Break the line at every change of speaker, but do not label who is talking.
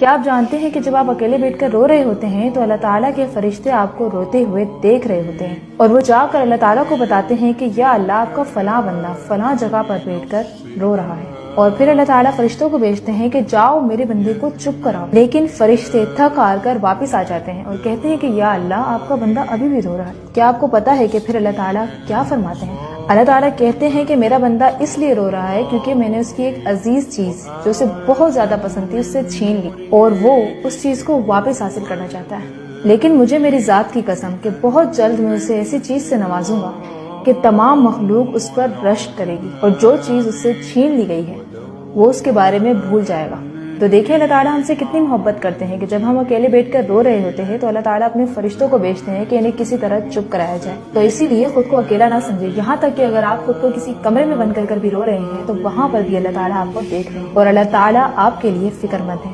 کیا آپ جانتے ہیں کہ جب آپ اکیلے بیٹھ کر رو رہے ہوتے ہیں تو اللہ تعالیٰ کے فرشتے آپ کو روتے ہوئے دیکھ رہے ہوتے ہیں اور وہ جا کر اللہ تعالیٰ کو بتاتے ہیں کہ یا اللہ آپ کا فلاں بندہ فلاں جگہ پر بیٹھ کر رو رہا ہے، اور پھر اللہ تعالیٰ فرشتوں کو بھیجتے ہیں کہ جاؤ میرے بندے کو چپ کراؤ، لیکن فرشتے تھک ہار کر واپس آ جاتے ہیں اور کہتے ہیں کہ یا اللہ آپ کا بندہ ابھی بھی رو رہا ہے۔ کیا آپ کو پتا ہے کہ پھر اللہ تعالیٰ کیا فرماتے ہیں؟ اللہ تعالیٰ کہتے ہیں کہ میرا بندہ اس لیے رو رہا ہے کیونکہ میں نے اس کی ایک عزیز چیز جو اسے بہت زیادہ پسند تھی اس سے چھین لی اور وہ اس چیز کو واپس حاصل کرنا چاہتا ہے، لیکن مجھے میری ذات کی قسم کہ بہت جلد میں اسے ایسی چیز سے نوازوں گا کہ تمام مخلوق اس پر رشک کرے گی اور جو چیز اس سے چھین لی گئی ہے وہ اس کے بارے میں بھول جائے گا۔ تو دیکھیں اللہ تعالیٰ ہم سے کتنی محبت کرتے ہیں کہ جب ہم اکیلے بیٹھ کر رو رہے ہوتے ہیں تو اللہ تعالیٰ اپنے فرشتوں کو بھیجتے ہیں کہ انہیں کسی طرح چپ کرایا جائے۔ تو اسی لیے خود کو اکیلا نہ سمجھے، یہاں تک کہ اگر آپ خود کو کسی کمرے میں بند کر بھی رو رہے ہیں تو وہاں پر بھی اللہ تعالیٰ آپ کو دیکھ رہے ہیں اور اللہ تعالیٰ آپ کے لیے فکر مند ہے۔